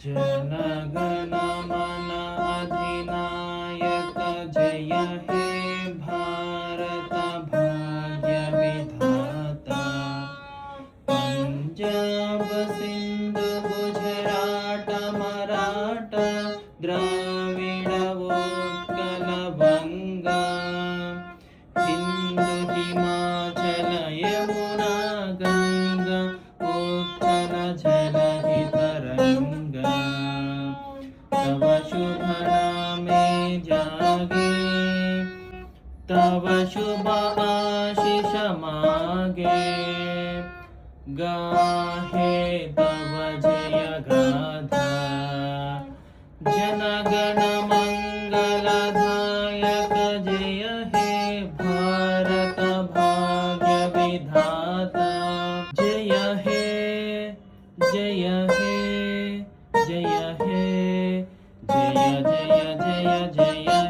जनगण मन अधिनायक जय हे भारत भाग्य विधाता। पंजाब सिंधु गुजरात मराठा द्राविड उत्कल बंगा हिंदू हिमाचल यमुना गंगा उच्चल जलधि तरंगा। तव शुभ नामे जागे तव शुभ आशीष मागे गाहे तव जय गाथा। जनगण मंगलदायक जय हे भारत भाग्य विधाता। जय हे जय हे जय हे जय जय जय जय